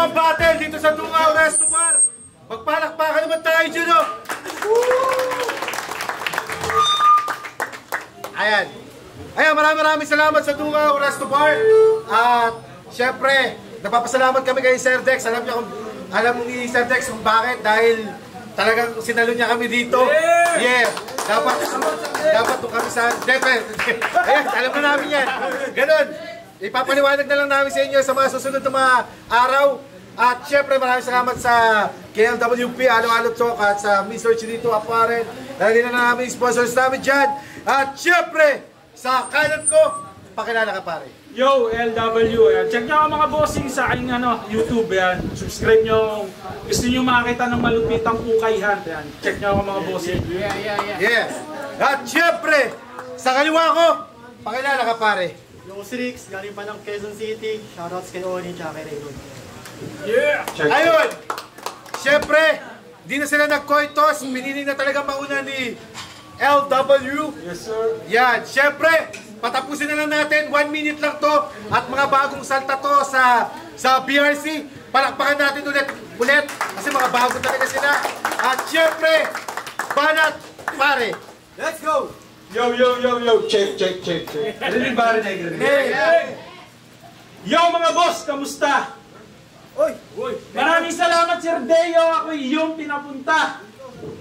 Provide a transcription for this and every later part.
ang battle dito sa Dungaw Resto Bar. Magpalakpakan naman tayo dyan, oh. Ayan. Ayan, maraming salamat sa Dungaw Resto Bar. At syempre, napapasalamat kami kay Sir Dex. Alam ni Sir Dex kung bakit. Dahil talagang sinalo niya kami dito. Yeah. Dapat kung kami sa Depe. Ayan, alam na namin yan. Ganon. Ipapaliwanag na lang namin sa inyo sa mga susunod na mga araw. At syempre maraming salamat sa KLWP, Alo-Alo Talk at sa Mr. Chinito Apparel. Dahil na namin sponsors namin dyan. At syempre, sa kanan ko, pakilala ka pare. Yo, LW. Yan. Check nyo mga bossing sa aking YouTube. Yan. Subscribe nyo. Gusto nyo makakita ng malupitang ukayhan. Yan. Check nyo mga bossing. Yeah. At syempre, sa kaliwa ko, pakilala ka pare. Yung si Rix, galing pa ng Quezon City. Shoutouts kay Oni at kay Raymond. Yeah! Ayun! Syempre, di na sila nagkoitos. Pinili na talaga mauna ni LW. Yes, sir. Yan. Syempre, patapusin na lang natin. 1 minute lang to. At mga bagong salta to sa BRC. Palakpakan natin ulit. Kasi mga bago talaga sila. At syempre, banat pare. Let's go! Yo! Check. Rinig ba rin? Hey! Yo mga boss, kamusta? Oy! Maraming salamat Sir Deo. Ako yung pinapunta.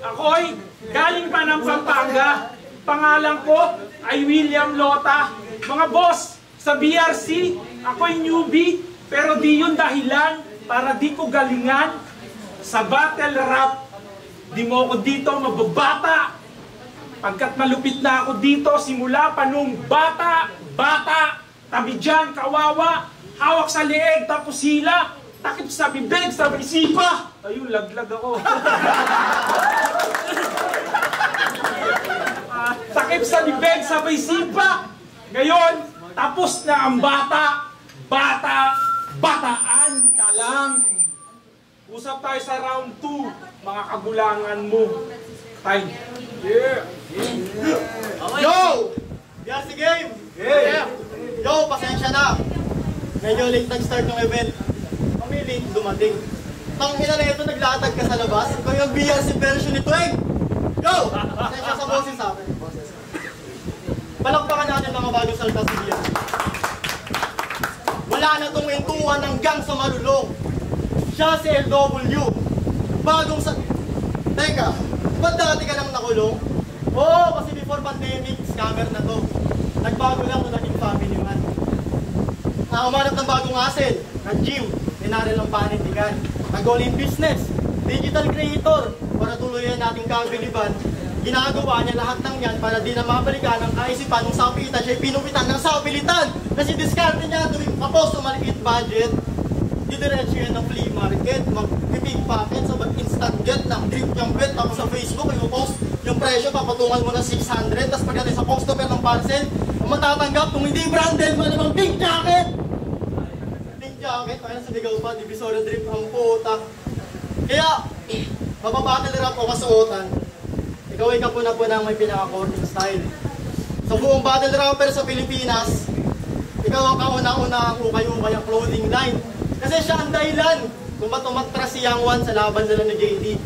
Ako'y galing pa ng Pampanga. Pangalan ko ay William Lota. Mga boss, sa BRC, ako'y newbie. Pero di yun dahilan para di ko galingan sa battle rap. Di mo ako dito mababata. Pagkat malupit na ako dito, simula pa nung bata, tabi dyan, kawawa, hawak sa leeg, tapos hila, takip sa bibig, sa isipa. Ayun, laglag ako. Takip sa bibig, sa isipa. Ngayon, tapos na ang bataan ka lang. Usap tayo sa round 2, mga kagulangan mo. Time. Yeah. Yo! BRC game! Yeah. Yo, pasensya na. Medyo late nag-start ng event. Kami late dumating. Tangina na ito, naglatag ka sa labas. Ikaw yung BRC version nito eh. Yo! Pasensya sa boses sa akin. Palakpakan natin mga bagong salta sa BRC. Wala na tong entuhan hanggang sa malulong. Siya si LW. Bagong sa... Teka, ba't dati ka nang nakulong? Oo, kasi before pandemic, scammer na to. Nagbago lang nung naging family man. Umanap ng bagong asset, nag-gym, tinaril ang panindigan. Nag-all-in business, digital creator, para tuluyan nating kabiliban. Ginagawa niya lahat ng yan para di na mabalikan ang kaisipan ng sapitan. Siya'y pinupitan ng sapilitan. Kasi diskarte niya tuwing kapos sa maliit budget. Didiretso yan ng flea market, mag-big packet sa instant get ng drip yung bet. Tapos sa Facebook, i-post yung presyo, papatungan mo na 600. Tapos pagdating sa customer ng parcel, matatanggap kung hindi branded, malamang pink jacket! Pink jacket, kaya sa ligaw pa, divisory drip ang puta. Kaya, mapabattle rap o kasuotan. Ikaw ay kapuna-punang may pinaka-courting style. Sa buong battle rapper sa Pilipinas, ikaw ang kauna-una ang ukay-ukay ang clothing line. Kasi siya ang dahilan kung ba't umatras si Young One sa laban nila ni JD.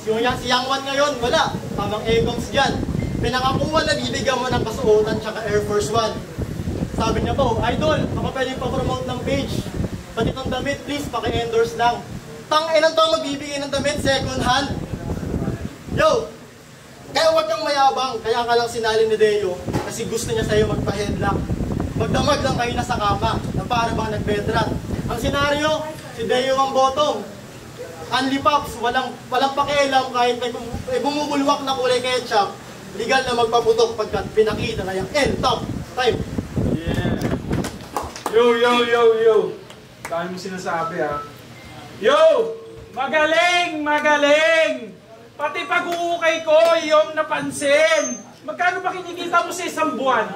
Si Young One ngayon, wala. Tamang egoms dyan. Pinakakuha na bibigyan mo ng kasuotan tsaka Air Force One. Sabi niya po, Idol, baka pwede pa-promote ng page. Pati itong damit, please, paki-endorse lang. Tang-ilan to magbibigay ng damit, second hand. Yo! Kaya huwag kang mayabang, kaya ka lang sinali ni Deo kasi gusto niya sa'yo magpa-headlock. Magdamag lang kayo na sa kama na para bang nag-bedrock. Ang senaryo, si Deo ang bottom. Unli Pops, walang pakialam kahit may bumubulwak na kulay ketchup. Legal na magpaputok pagkat pinakita na yung end top. Time. Yeah. Yo. Dahil mo sinasabi ha. Yo! Magaling! Pati pag-uukay ko, yung napansin. Magkano ba kinikita mo sa isang buwan?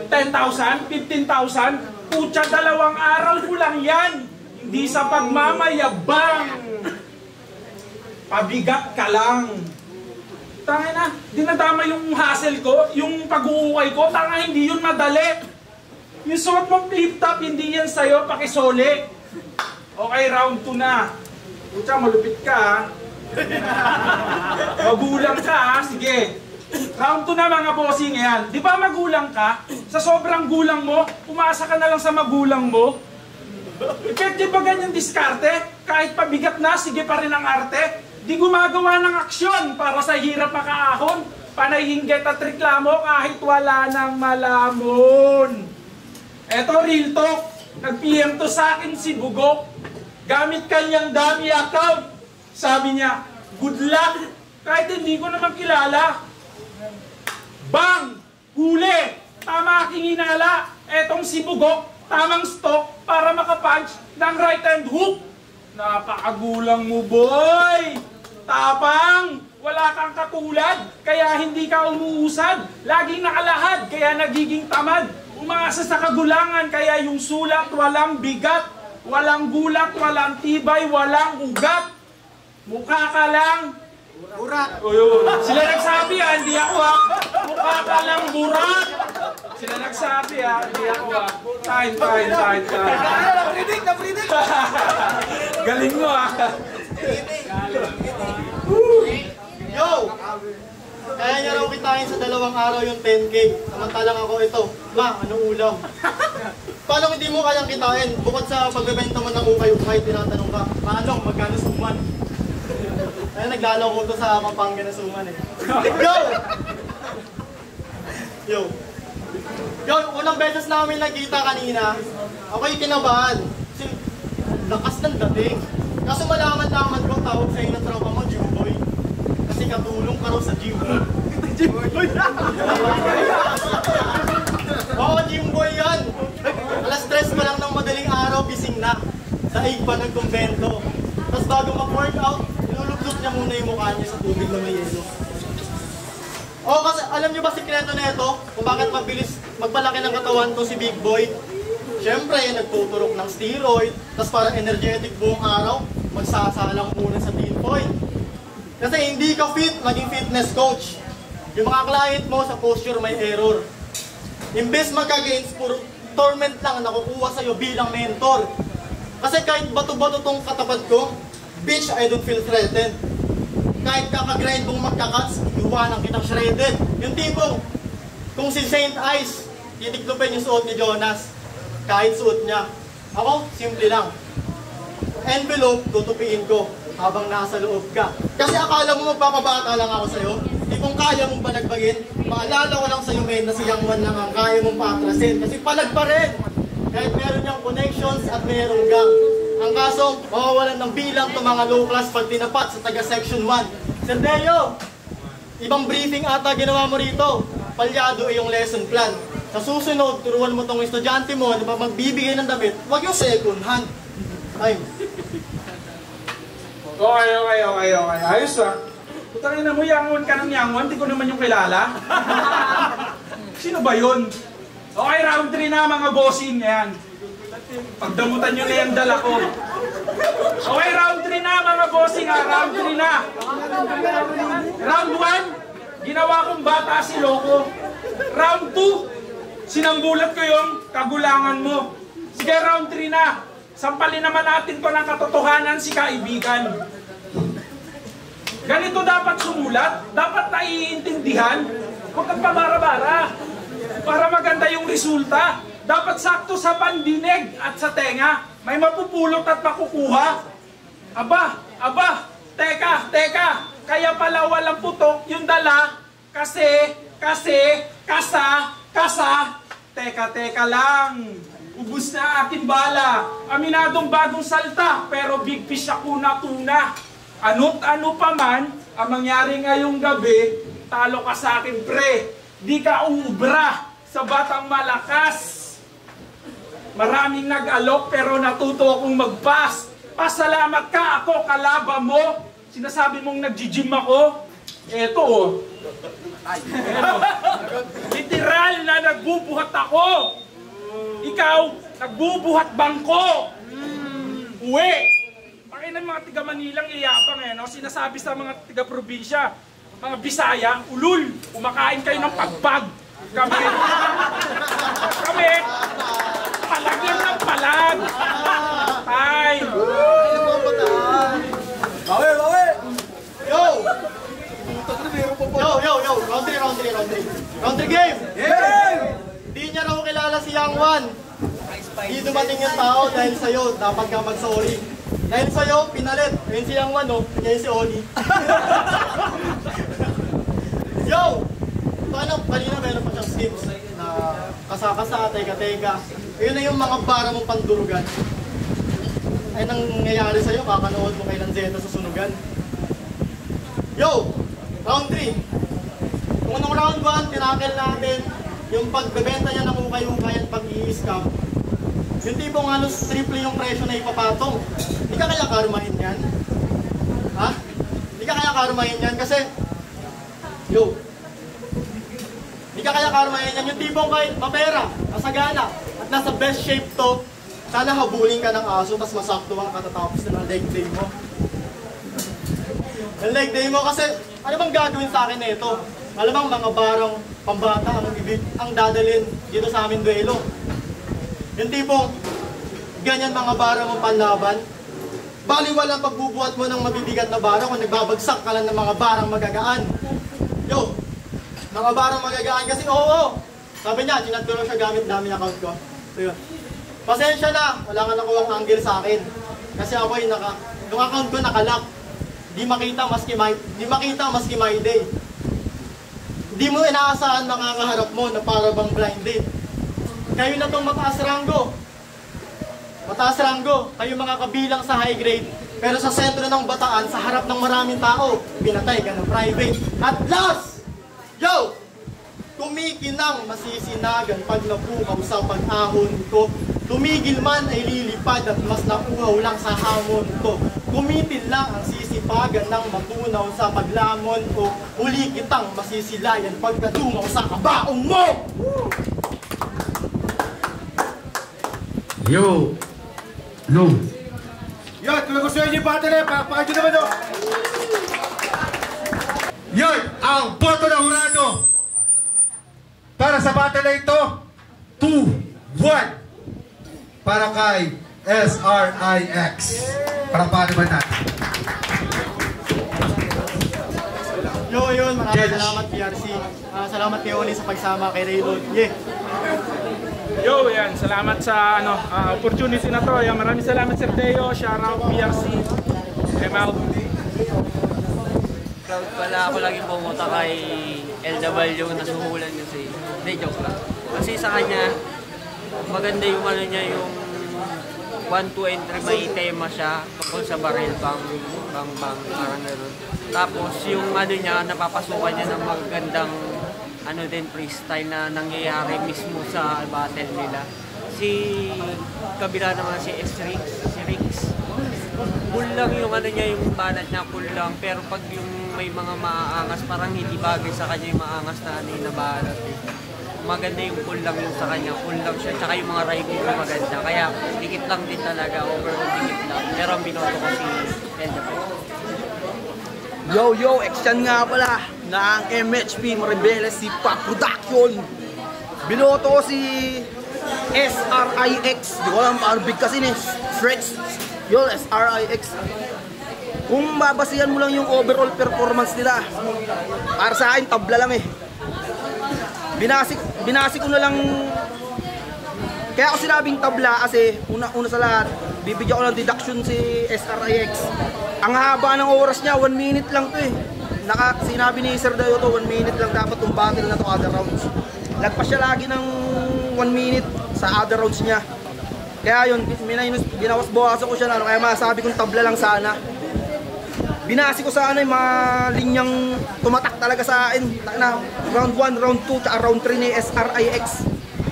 10,000? 15,000? Putya, 2 araw ko lang yan. Hindi sa pagmamayabang. Pabigat ka lang. Tangin na, dinadama yung hassle ko, yung pag-uukay ko, tanga hindi yun madali. Yung suot mong flip-top, hindi yan sa'yo, pakisole. Okay Okay, round 2 na. Pucha, malupit ka, ha? Magulang ka, ha? Sige. Round 2 na, mga bossing, yan. Di ba magulang ka? Sa sobrang gulang mo, umasa ka na lang sa magulang mo. Effective ba ganyan diskarte? Kahit pabigat na, sige pa rin ang arte. Di gumagawa ng aksyon para sa hirap makaahon. Panay hinggit at reklamo kahit wala nang malamon. Eto, real talk. Nag-PM to sa akin si Bugok. Gamit kanyang dummy account. Sabi niya, good luck. Kahit hindi ko naman kilala. Bang! Huli! Tama aking hinala. Etong si Bugok, tamang stock para makapunch ng right hand hook. Napakagulang mo, boy! Tapang! Wala kang katulad, kaya hindi ka umuusad. Laging nakalahad, kaya nagiging tamad. Umaasa sa kagulangan, kaya yung sulat walang bigat. Walang gulat, walang tibay, walang ugat. Mukha ka lang. Burat. Sila nagsabi, ha, hindi ako, ha. Mukha ka lang burat. Sila nagsabi, ha, hindi ako, ha. Fine. Napridik! Galing mo, ha. Yo! Kaya niya raw kitain sa 2 araw yung 10K. Samantalang ako ito. Ma, anong ulam? Paano hindi mo kayang kitain? Bukod sa pagbebenta mo ng ukay-ukay, tinatanong ka, paano, magkano suman? Kaya naglalako ko to sa Pampanga na suman eh. Yo! Yo, unang beses namin nagkita kanina, ako'y kinabahan. Kasi lakas ng dating. Kaso malaman-laman ko tawag sa'yo ng tropa mo, Jimboy. Kasi katulong ka raw sa gym. Jimboy? Oo, Jimboy yan. Alas 3 pa lang ng madaling araw, gising na. Daig pa ng kumbento. Tapos bago mag-workout, inulugdok niya muna yung mukha niya sa tubig na may yelo. Oo, kasi alam niyo ba sikreto na ito? Kung bakit mabilis magpalaki ng katawan to si Big Boy? Siyempre, nagtuturok ng steroid, tapos para energetic buong araw, magsasalang muna sa tinfoil. Kasi hindi ka fit, maging fitness coach. Yung mga client mo sa posture may error. Imbes magka-gains, puro torment lang ang nakukuha sa'yo bilang mentor. Kasi kahit bato-bato tong katapat ko, bitch, I don't feel threatened. Kahit kakagrind mong magkakats, iwanan kitang shredded. Yung tipong, kung si Saint Ice, titiklopin yung suot ni Jonas, kahit suot niya. Ako, simple lang. Envelope, tutupiin ko habang nasa loob ka. Kasi akala mo magpapabata lang ako sa'yo. Di kung kaya mong palagbagin, maalala ko lang sa'yo, men, na si Yang Wan lang ang kaya mong paatrasin. Kasi palag pa rin. Kahit meron niyang connections at merong gang. Ang kaso, mawawalan ng bilang to mga low class pag tinapat sa taga section 1. Sir Deo, ibang briefing ata ginawa mo rito. Palyado ay yung lesson plan. Sa susunod, turuan mo tong estudyante mo na magbibigay ng damit, huwag yung second hand. Time. Okay. Ayos, ha. Putangin na mo, yangon ka ng yangon, di ko naman yung kilala. Sino ba yun? Okay, round 3 na, mga bossing. Yan. Pagdamutan nyo na yung dala ko. Okay, round 3 na, mga bossing, ha. Round 3 na. Round 1, ginawa kong bata si Loco. Round 2, sinambulat ko yung kagulangan mo. Sige, round 3 na. Sampalin naman natin ko ng katotohanan si kaibigan. Ganito dapat sumulat, dapat naiintindihan. Huwag kang pabara-bara. Para maganda yung resulta, dapat sakto sa pandinig at sa tenga. May mapupulot at makukuha. Aba, teka. Kaya pala walang putok yung dala. Kasi, kasa. Teka lang. Ubus na aking bala. Aminadong bagong salta, pero big fish ako na tuna. Ano't ano pa man, ang mangyari ngayong gabi, talo ka sa akin, pre. Di ka uubra sa batang malakas. Maraming nag-alok pero natuto akong mag-pass. Pasalamat ka, ako kalaban mo. Sinasabi mong nag-gym ako. Eto, oh. Literal na nagbubuhat ako. Ikaw, nagbubuhat bangko. Uwi. Pakinan mga tiga Manilang iyabang no? Sinasabi sa mga tiga probinsya, mga Bisaya, ulul, kumakain kayo ng pagpag. Kami, palag lang ng palag. Time. Country game! Di niya raw kilala si Young One. Di dumating yung tao dahil sa'yo, dapat ka mag-sorry. Dahil sa'yo, pinalit. Ngayon si Young One, no? Ngayon si Oli. Yo! Paano, kanina meron pa siyang skips na kasa-kasa, teka-teka. Yun na yung mga bara mong pandurugan. Ay nangyayari sa'yo, kakanood mo kay Lanzetta sa sunugan. Yo! Round 3. Kung anong round 1, tinakel natin yung pagbebenta niya ng ukay-ukay at pag-i-scam. Yung tipong halos triple yung presyo na ipapatong. Hindi ka kaya karmahin yan? Ha? Hindi ka kaya karmahin yan kasi... Yo! Hindi ka kaya karmahin yan. Yung tipong kahit mapera, masagana, at nasa best shape to, sana habulin ka ng aso, tas masakto ang katatapos na ng leg day mo. Ang leg day mo kasi, ano bang gagawin sa akin na ito? Alam bang mga barang pambata ang dadalhin dito sa amin duelo? Yung tipong, ganyan mga barang mong panlaban, baliwalang pagbubuhat mo ng mabibigat na barang kung nagbabagsak ka lang ng mga barang magagaan. Yo, mga barang magagaan kasi oo. Sabi niya, chinat ko lang siya gamit namin account ko. So yun. Pasensya na, wala ka nakuha ang angle sa akin. Kasi ako yung account ko nakalock. Di makita maski my day. Di mo inaasahan makakaharap mo na para bang blinded. Kayo na tong mataas ranggo. Mataas ranggo, kayo mga kabilang sa high grade. Pero sa sentro ng Bataan, sa harap ng maraming tao, pinatay ka ng private. At last, yo! Kumikinang masisinagan pag napukaw sa pag-ahon ko. Tumigil man ay lilipad at mas nauhaw lang sa hamon ko. Kumitil lang ang sisipagan ng matunaw sa paglamon ko. Uli kitang masisilayan pagkatungaw sa kabaong mo! Yo! No! Yun, kung gusto nyo yung battle eh, pakakpakan nyo naman o. Yun! Ang boto ng hurado! Para sa battle na ito, 2-1! Para kay SRIX. Para paano ba natin? Yun, maraming salamat PRC. Salamat kay Oli sa pagsama kay Raylon. Yeah! Yo, yan. Salamat sa opportunity na to. Yan, maraming salamat Sir Deo. Shout out PRC. I'm out. Proud pala ako lagi pumunta kay LW na suhulan kasi. Hindi, joke lang. Kasi sa kanya, maganda yung niya, yung 1, 2, and 3, may tema siya tungkol sa baril, bang, parang gano'n. Tapos yung niya, napapasukan niya ng magandang din freestyle na nangyayari mismo sa battle nila. Si kabila naman si Rix. Cool lang yung niya, yung banat niya cool lang, pero pag yung may mga maaangas, parang hindi bagay sa kanya yung maangas na na banat eh. Maganda yung cool lang yung sa kanya, cool lang siya, tsaka yung mga ride ko maganda, kaya dikit lang din talaga, overall dikit lang, pero ang binoto ko si LW. Yo, action nga pala na ang MHP Maribeles si Pac Production. Binoto ko si SRIX. Di ko alam paano big kasi ni Stretch. Yo, SRIX. Kung babasihan mo lang yung overall performance nila, para sa akin tabla lang eh. Binasi ko na lang. Kaya ako sinabing tabla kasi una sa lahat, bibigyan ko ng deduction si SRIX. Ang haba ng oras niya, 1 minute lang to eh. Sinabi ni Sir Dayo to, 1 minute lang dapat yung battle na to other rounds. Lagpas siya lagi ng 1 minute sa other rounds niya. Kaya yun, binawas-bawasan ko siya na kaya masabi kong tabla lang sana. Binasi ko sana yung mga linyang tumatak talaga sa akin. Round 1, round 2, tsaka round 3 ni SRIX.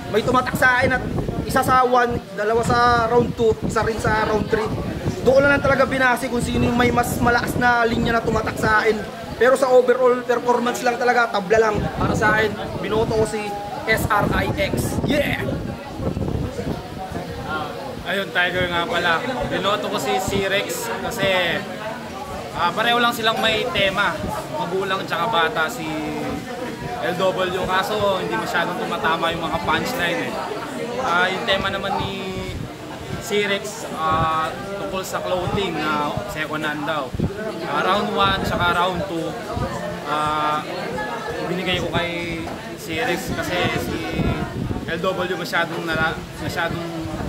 May tumatak sa akin at isa sa 1, dalawa sa round 2, isa rin sa round 3. Doon lang talaga binasi kung sino yung may mas malakas na linya na tumatak sa akin. Pero sa overall performance lang talaga, tabla lang. Para sa akin, binoto ko si SRIX. Yeah! Ayun, Tiger nga pala. Binoto ko si C-Rex kasi pareho lang silang may tema. Magulang tsaka bata si LW. Kaso hindi masyadong tumatama yung mga punchline eh. Yung tema naman ni C-Rex tungkol sa clothing na second hand daw. Round 1 tsaka round 2 binigay ko kay Rex kasi si LW masyadong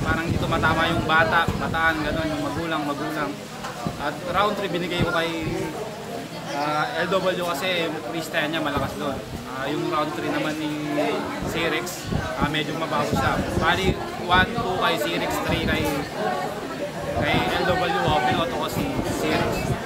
parang ito matama yung bataan, gano'n, yung magulang. At round 3 binigay ko kay LW kasi yung freestyle niya malakas doon. Yung round 3 naman ni Rex, medyo mabago siya. Bali, 1-2 kay Rex, 3 kay LW, pinoto ko si Rex.